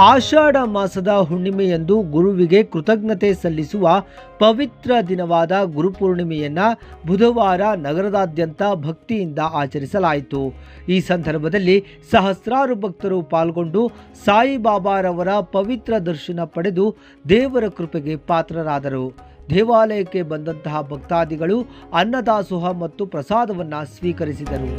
ಆಷಾಢ ಮಾಸದ ಹುಣ್ಣಿಮೆಯಂದು ಗುರುವಿಗೆ ಕೃತಜ್ಞತೆ ಸಲ್ಲಿಸುವ ಪವಿತ್ರ ದಿನವಾದ ಗುರುಪೂರ್ಣಿಮೆಯನ್ನ ಬುಧವಾರ ನಗರದಾದ್ಯಂತ ಭಕ್ತಿಯಿಂದ ಆಚರಿಸಲಾಯಿತು. ಈ ಸಂದರ್ಭದಲ್ಲಿ ಸಹಸ್ರಾರು ಭಕ್ತರು ಪಾಲ್ಗೊಂಡು ಸಾಯಿಬಾಬಾರವರ ಪವಿತ್ರ ದರ್ಶನ ಪಡೆದು ದೇವರ ಕೃಪೆಗೆ ಪಾತ್ರರಾದರು. ದೇವಾಲಯಕ್ಕೆ ಬಂದಂತಹ ಭಕ್ತಾದಿಗಳು ಅನ್ನದಾಸೋಹ ಮತ್ತು ಪ್ರಸಾದವನ್ನು ಸ್ವೀಕರಿಸಿದರು.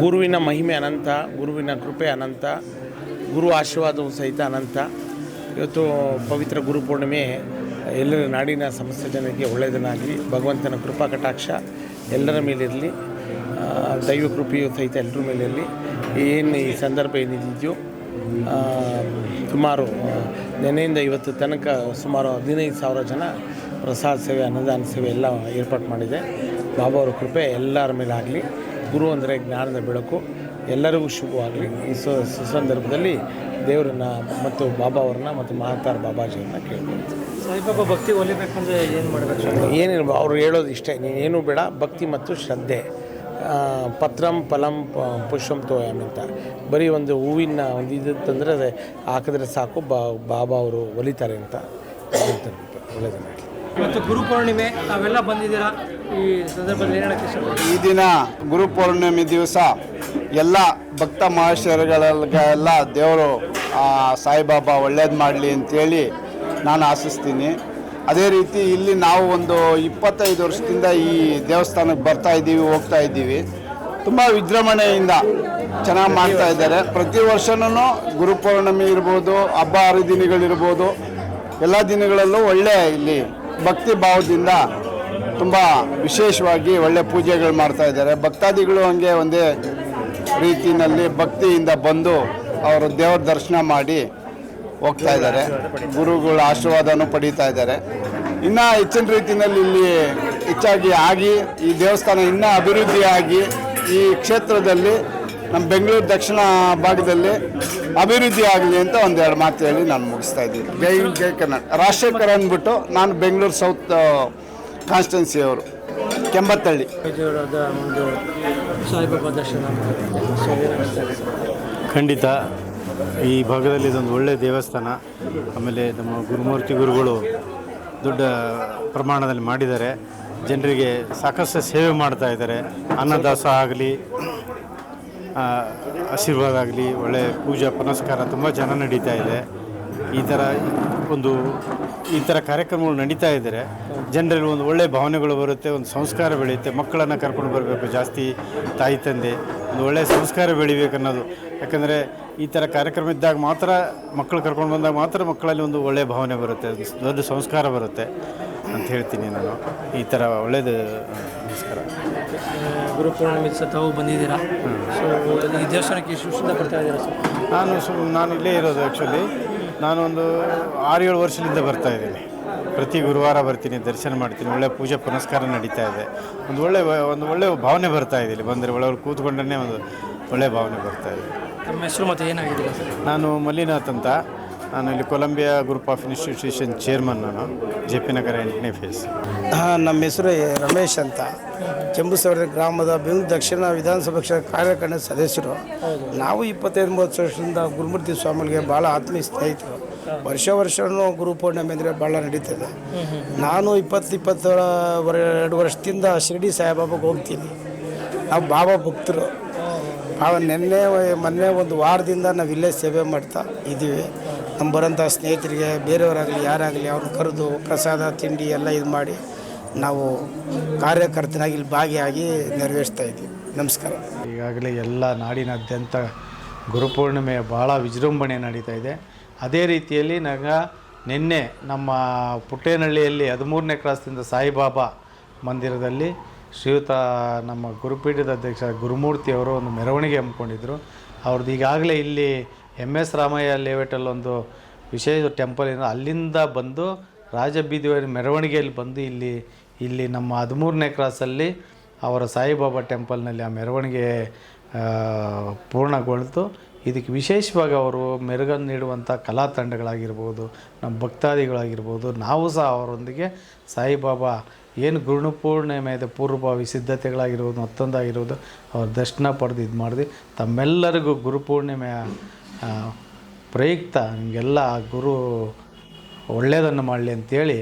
ಗುರುವಿನ ಮಹಿಮೆ ಅನಂತ, ಗುರುವಿನ ಕೃಪೆ ಅನಂತ, ಗುರು ಆಶೀರ್ವಾದವು ಸಹಿತ ಅನಂತ. ಇವತ್ತು ಪವಿತ್ರ ಗುರುಪೂರ್ಣಿಮೆ ಎಲ್ಲರ ನಾಡಿನ ಸಮಸ್ತ ಜನರಿಗೆ ಒಳ್ಳೆಯದನ್ನಾಗಲಿ, ಭಗವಂತನ ಕೃಪಾ ಕಟಾಕ್ಷ ಎಲ್ಲರ ಮೇಲಿರಲಿ, ದೈವ ಕೃಪೆಯು ಸಹಿತ ಎಲ್ಲರ ಮೇಲಿರಲಿ. ಏನು ಈ ಸಂದರ್ಭ ಏನಿದೆಯೋ ಸುಮಾರು ನೆನೆಯಿಂದ ಇವತ್ತು ತನಕ ಸುಮಾರು 15,000 ಜನ ಪ್ರಸಾದ ಸೇವೆ, ಅನ್ನದಾನ ಸೇವೆ ಎಲ್ಲ ಏರ್ಪಾಡು ಮಾಡಿದೆ. ಬಾಬಾ ಅವರ ಕೃಪೆ ಎಲ್ಲರ ಮೇಲೆ ಆಗಲಿ. ಗುರು ಅಂದರೆ ಜ್ಞಾನದ ಬೆಳಕು, ಎಲ್ಲರಿಗೂ ಶುಭವಾಗಲಿ. ಈ ಸುಸಂದರ್ಭದಲ್ಲಿ ದೇವರನ್ನ ಮತ್ತು ಬಾಬಾ ಅವ್ರನ್ನ ಮತ್ತು ಮಹಾತಾರ್ ಬಾಬಾಜಿಯವ್ರನ್ನ ಕೇಳ್ಕೊಳ್ತೀವಿ. ಸಾಯಿಬಾಬಾ ಭಕ್ತಿ ಒಲಿಬೇಕಂದ್ರೆ ಏನು ಮಾಡಬೇಕು? ಏನಿಲ್ಲ, ಅವ್ರು ಹೇಳೋದು ಇಷ್ಟೇ, ನೀನೇನು ಬೇಡ, ಭಕ್ತಿ ಮತ್ತು ಶ್ರದ್ಧೆ. ಪತ್ರಂ ಫಲಂ ಪುಷ್ಪಂ ತೋಯಾಮಿ ಅಂತ ಬರೀ ಒಂದು ಹೂವಿನ ಒಂದು ಇದಂದರೆ ಅದೇ ಹಾಕಿದ್ರೆ ಸಾಕು, ಬಾಬಾ ಅವರು ಒಲಿತಾರೆ ಅಂತ ಒಳ್ಳೆಯದು ಮಾಡಿ. ಇವತ್ತು ಗುರುಪೂರ್ಣಿಮೆ, ತಾವೆಲ್ಲ ಬಂದಿದ್ದೀರಾ. ಈ ಸಂದರ್ಭದಲ್ಲಿ ಏನು ಹೇಳಕ್ಕೆ ಇಷ್ಟಪಡ್ತೀವಿ? ಈ ದಿನ ಗುರುಪೌರ್ಣಿಮೆ ದಿವಸ ಎಲ್ಲ ಭಕ್ತ ಮಹಾಶಯರಿಗೆಲ್ಲ ದೇವರು ಸಾಯಿಬಾಬಾ ಒಳ್ಳೇದು ಮಾಡಲಿ ಅಂತೇಳಿ ನಾನು ಆಶಿಸ್ತೀನಿ. ಅದೇ ರೀತಿ ಇಲ್ಲಿ ನಾವು ಒಂದು 25 ವರ್ಷದಿಂದ ಈ ದೇವಸ್ಥಾನಕ್ಕೆ ಬರ್ತಾ ಇದ್ದೀವಿ, ಹೋಗ್ತಾ ಇದ್ದೀವಿ. ತುಂಬ ವಿಜೃಂಭಣೆಯಿಂದ ಚೆನ್ನಾಗಿ ಮಾಡ್ತಾ ಇದ್ದಾರೆ. ಪ್ರತಿ ವರ್ಷವೂ ಗುರುಪೌರ್ಣಿಮೆ ಇರ್ಬೋದು, ಹಬ್ಬ ಹರಿದಿನಗಳಿರ್ಬೋದು, ಎಲ್ಲ ದಿನಗಳಲ್ಲೂ ಒಳ್ಳೆ ಇಲ್ಲಿ ಭಕ್ತಿ ಭಾವದಿಂದ ತುಂಬ ವಿಶೇಷವಾಗಿ ಒಳ್ಳೆ ಪೂಜೆಗಳು ಮಾಡ್ತಾ ಇದ್ದಾರೆ. ಭಕ್ತಾದಿಗಳು ಹಂಗೆ ಒಂದೇ ರೀತಿಯಲ್ಲಿ ಭಕ್ತಿಯಿಂದ ಬಂದು ಅವರು ದೇವರ ದರ್ಶನ ಮಾಡಿ ಹೋಗ್ತಾ ಇದ್ದಾರೆ. ಗುರುಗಳ ಆಶೀರ್ವಾದನೂ ಪಡೀತಾ ಇದ್ದಾರೆ. ಇನ್ನೂ ಹೆಚ್ಚಿನ ರೀತಿಯಲ್ಲಿ ಇಲ್ಲಿ ಹೆಚ್ಚಾಗಿ ಆಗಿ ಈ ದೇವಸ್ಥಾನ ಇನ್ನೂ ಅಭಿವೃದ್ಧಿಯಾಗಿ ಈ ಕ್ಷೇತ್ರದಲ್ಲಿ ನಮ್ಮ ಬೆಂಗಳೂರು ದಕ್ಷಿಣ ಭಾಗದಲ್ಲಿ ಅಭಿವೃದ್ಧಿ ಆಗಲಿ ಅಂತ ಒಂದೆರಡು ಮಾತು ಹೇಳಿ ನಾನು ಮುಗಿಸ್ತಾ ಇದ್ದೀನಿ. ಜೈ ಕನ್ನಡ. ರಾಜಶೇಖರ್ ಅಂದ್ಬಿಟ್ಟು ನಾನು ಬೆಂಗಳೂರು ಸೌತ್ ಕಾನ್ಸ್ಟಿಟ್ಯೂನ್ಸಿ ಅವರು, ಕೆಂಬತ್ತಳ್ಳಿ. ಒಂದು ಸಾಯಿಬಾಬಾ ದರ್ಶನ ಖಂಡಿತ ಈ ಭಾಗದಲ್ಲಿ ಇದೊಂದು ಒಳ್ಳೆಯ ದೇವಸ್ಥಾನ. ಆಮೇಲೆ ನಮ್ಮ ಗುರುಮೂರ್ತಿ ಗುರುಗಳು ದೊಡ್ಡ ಪ್ರಮಾಣದಲ್ಲಿ ಮಾಡಿದ್ದಾರೆ. ಜನರಿಗೆ ಸಾಕಷ್ಟು ಸೇವೆ ಮಾಡ್ತಾ ಇದ್ದಾರೆ. ಅನ್ನದಾಸ ಆಗಲಿ, ಆಶೀರ್ವಾದ ಆಗಲಿ, ಒಳ್ಳೆಯ ಪೂಜಾ ಪುನಸ್ಕಾರ ತುಂಬ ಚೆನ್ನಾಗಿ ನಡೀತಾ ಇದೆ. ಈ ಥರ ಕಾರ್ಯಕ್ರಮಗಳು ನಡೀತಾ ಇದ್ದರೆ ಜನರಲ್ಲಿ ಒಂದು ಒಳ್ಳೆಯ ಭಾವನೆಗಳು ಬರುತ್ತೆ, ಒಂದು ಸಂಸ್ಕಾರ ಬೆಳೆಯುತ್ತೆ. ಮಕ್ಕಳನ್ನು ಕರ್ಕೊಂಡು ಬರಬೇಕು, ಜಾಸ್ತಿ ತಾಯಿ ತಂದೆ ಒಂದು ಒಳ್ಳೆಯ ಸಂಸ್ಕಾರ ಬೆಳಿಬೇಕು ಅನ್ನೋದು. ಯಾಕಂದರೆ ಈ ಥರ ಕಾರ್ಯಕ್ರಮ ಇದ್ದಾಗ ಮಾತ್ರ, ಮಕ್ಕಳು ಕರ್ಕೊಂಡು ಬಂದಾಗ ಮಾತ್ರ ಮಕ್ಕಳಲ್ಲಿ ಒಂದು ಒಳ್ಳೆಯ ಭಾವನೆ ಬರುತ್ತೆ, ದೊಡ್ಡ ಸಂಸ್ಕಾರ ಬರುತ್ತೆ ಅಂತ ಹೇಳ್ತೀನಿ ನಾನು. ಈ ಥರ ಒಳ್ಳೆಯದು. ನಮಸ್ಕಾರ. ಗುರುಪೂರ್ಣಿಮೆ ತಾವು ಬಂದಿದ್ದೀರಾ. ಸೊ ಈ ದೇವಸ್ಥಾನಕ್ಕೆ ಎಷ್ಟು ಬರ್ತಾ ಇದ್ದೀರಾ ಸರ್? ನಾನು ಇಲ್ಲೇ ಇರೋದು. ಆ್ಯಕ್ಚುಲಿ ನಾನು ಒಂದು 6-7 ವರ್ಷದಿಂದ ಬರ್ತಾಯಿದ್ದೀನಿ. ಪ್ರತಿ ಗುರುವಾರ ಬರ್ತೀನಿ, ದರ್ಶನ ಮಾಡ್ತೀನಿ. ಒಳ್ಳೆಯ ಪೂಜೆ ಪುನಸ್ಕಾರ ನಡೀತಾ ಇದೆ. ಒಂದು ಒಳ್ಳೆಯ ಭಾವನೆ ಬರ್ತಾ ಇದೆ. ಇಲ್ಲಿ ಬಂದರೆ ಒಳಗೆ ಕೂತ್ಕೊಂಡೇ ಒಂದು ಒಳ್ಳೆಯ ಭಾವನೆ ಬರ್ತಾ ಇದೆ. ನಮ್ಮ ಹೆಸರು ಮತ್ತು ಏನಾಗಿದೆ ಸರ್? ನಾನು ಮಲ್ಲಿನಾಥ್ ಅಂತ. ನಾನು ಇಲ್ಲಿ Columbia group of institution chairman. ನಾನು JP ನಗರ 8ನೇ ಫೇಸ್. ನಮ್ಮ ಹೆಸರು ರಮೇಶ್ ಅಂತ. ಕೆಂಬುಸವರ ಗ್ರಾಮದ ಬೆಂಗಳೂರು ದಕ್ಷಿಣ ವಿಧಾನಸಭಾ ಕ್ಷೇತ್ರ ಕಾರ್ಯಕಾರಿಣಿ ಸದಸ್ಯರು. ನಾವು 25-30 ವರ್ಷದಿಂದ ಗುರುಮೂರ್ತಿ ಸ್ವಾಮಿಗಳಿಗೆ ಭಾಳ ಆತ್ಮೀಯ ಸ್ನೇಹಿತರು. ವರ್ಷವೂ ಗುರುಪೂರ್ಣಿಮೆ ಅಂದರೆ ಭಾಳ ನಡೀತದೆ. ನಾನು 22 ವರ್ಷದಿಂದ ಶಿರಡಿ ಸಾಯಿಬಾಬಾಗೆ ಹೋಗ್ತೀನಿ. ನಾವು ಬಾಬಾ ಭಕ್ತರು. ಮೊನ್ನೆ ಒಂದು ವಾರದಿಂದ ನಾವು ಇಲ್ಲೇ ಸೇವೆ ಮಾಡ್ತಾ ಇದ್ದೀವಿ. ನಮ್ಮ ಬರೋಂಥ ಸ್ನೇಹಿತರಿಗೆ, ಬೇರೆಯವರಾಗಲಿ ಯಾರಾಗಲಿ ಅವ್ರನ್ನ ಕರೆದು ಪ್ರಸಾದ ತಿಂಡಿ ಎಲ್ಲ ಇದು ಮಾಡಿ ನಾವು ಕಾರ್ಯಕರ್ತನಾಗಿ ಇಲ್ಲಿ ಭಾಗಿಯಾಗಿ ನೆರವೇರಿಸ್ತಾ ಇದ್ದೀವಿ. ನಮಸ್ಕಾರ. ಈಗಾಗಲೇ ಎಲ್ಲ ನಾಡಿನಾದ್ಯಂತ ಗುರುಪೂರ್ಣಿಮೆ ಭಾಳ ವಿಜೃಂಭಣೆ ನಡೀತಾ ಇದೆ. ಅದೇ ರೀತಿಯಲ್ಲಿ ನಿನ್ನೆ ನಮ್ಮ ಪುಟ್ಟೇನಹಳ್ಳಿಯಲ್ಲಿ 13ನೇ ಕ್ರಾಸ್ನಿಂದ ಸಾಯಿಬಾಬಾ ಮಂದಿರದಲ್ಲಿ ಶ್ರೀಯುತ ನಮ್ಮ ಗುರುಪೀಠದ ಅಧ್ಯಕ್ಷ ಗುರುಮೂರ್ತಿಯವರು ಒಂದು ಮೆರವಣಿಗೆ ಹಮ್ಮಿಕೊಂಡಿದ್ದರು. ಅವ್ರದ್ದು ಈಗಾಗಲೇ ಇಲ್ಲಿ MS ರಾಮಯ್ಯ ಲೇಔಟಲ್ಲಿ ಒಂದು ವಿಶೇಷ ಟೆಂಪಲ್ ಇದೆ. ಅಲ್ಲಿಂದ ಬಂದು ರಾಜಬೀದಿಯವರ ಮೆರವಣಿಗೆಯಲ್ಲಿ ಬಂದು ಇಲ್ಲಿ ನಮ್ಮ 13ನೇ ಕ್ರಾಸಲ್ಲಿ ಅವರ ಸಾಯಿಬಾಬಾ ಟೆಂಪಲ್ನಲ್ಲಿ ಆ ಮೆರವಣಿಗೆ ಪೂರ್ಣಗೊಳ್ತು. ಇದಕ್ಕೆ ವಿಶೇಷವಾಗಿ ಅವರು ಮೆರುಗನ್ನು ನೀಡುವಂಥ ಕಲಾ ತಂಡಗಳಾಗಿರ್ಬೋದು, ನಮ್ಮ ಭಕ್ತಾದಿಗಳಾಗಿರ್ಬೋದು, ನಾವು ಸಹ ಅವರೊಂದಿಗೆ ಸಾಯಿಬಾಬಾ ಏನು ಗುರುಪೂರ್ಣಿಮೆಯ ಪೂರ್ವಭಾವಿ ಸಿದ್ಧತೆಗಳಾಗಿರ್ಬೋದು, ಮತ್ತೊಂದಾಗಿರ್ಬೋದು, ಅವ್ರ ದರ್ಶನ ಪಡೆದು ಇದು ಮಾಡಿದ್ವಿ. ತಮ್ಮೆಲ್ಲರಿಗೂ ಗುರುಪೂರ್ಣಿಮೆಯ ಪ್ರಯುಕ್ತ ನಿಮಗೆಲ್ಲ ಗುರು ಒಳ್ಳೆಯದನ್ನು ಮಾಡಲಿ ಅಂತೇಳಿ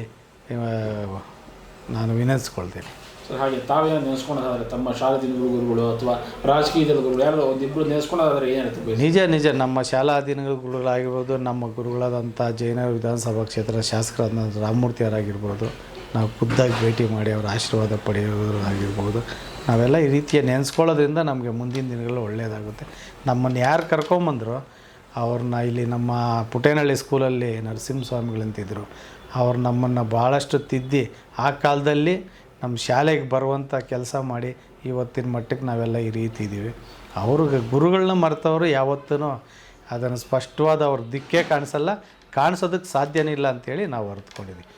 ನಾನು ವಿನಂತಿಸ್ಕೊಳ್ತೇನೆ. ಸರ್, ಹಾಗೆ ತಾವೇನೋ ನೆನೆಸ್ಕೊಳ್ಳೋದಾದರೆ ತಮ್ಮ ಶಾಲಾ ದಿನಗಳ ಗುರುಗಳು ಅಥವಾ ರಾಜಕೀಯದ ಗುರುಗಳು ಯಾರೋ ಒಂದಿಬ್ಬರು ನೆನೆಸ್ಕೊಳ್ಳೋದಾದರೆ ಏನು ಹೇಳ್ತೀವಿ? ನಿಜ ನಮ್ಮ ಶಾಲಾ ದಿನಗಳ ಗುರುಗಳಾಗಿರ್ಬೋದು, ನಮ್ಮ ಗುರುಗಳಾದಂಥ ಜಯನಗರ ವಿಧಾನಸಭಾ ಕ್ಷೇತ್ರದ ಶಾಸಕರಾದ ರಾಮಮೂರ್ತಿ ಅವರಾಗಿರ್ಬೋದು, ನಾವು ಖುದ್ದಾಗಿ ಭೇಟಿ ಮಾಡಿ ಅವರ ಆಶೀರ್ವಾದ ಪಡೆಯೋದಾಗಿರ್ಬೋದು, ನಾವೆಲ್ಲ ಈ ರೀತಿಯ ನೆನೆಸ್ಕೊಳ್ಳೋದ್ರಿಂದ ನಮಗೆ ಮುಂದಿನ ದಿನಗಳು ಒಳ್ಳೆಯದಾಗುತ್ತೆ. ನಮ್ಮನ್ನು ಯಾರು ಕರ್ಕೊಂಬಂದ್ರು ಅವ್ರನ್ನ ಇಲ್ಲಿ ನಮ್ಮ ಪುಟ್ಟೇನಹಳ್ಳಿ ಸ್ಕೂಲಲ್ಲಿ ನರಸಿಂಹಸ್ವಾಮಿಗಳಂತಿದ್ದರು, ಅವ್ರು ನಮ್ಮನ್ನು ಭಾಳಷ್ಟು ತಿದ್ದಿ ಆ ಕಾಲದಲ್ಲಿ ನಮ್ಮ ಶಾಲೆಗೆ ಬರುವಂಥ ಕೆಲಸ ಮಾಡಿ ಇವತ್ತಿನ ಮಟ್ಟಕ್ಕೆ ನಾವೆಲ್ಲ ಈ ರೀತಿ ಇದ್ದೀವಿ. ಅವ್ರಿಗೆ ಗುರುಗಳನ್ನ ಮರೆತವರು ಯಾವತ್ತೂ ಅದನ್ನು ಸ್ಪಷ್ಟವಾದ ಅವ್ರ ದಿಕ್ಕೇ ಕಾಣಿಸೋದಕ್ಕೆ ಸಾಧ್ಯನೇ ಇಲ್ಲ ಅಂಥೇಳಿ ನಾವು ಅರಿತುಕೊಂಡಿದ್ದೀವಿ.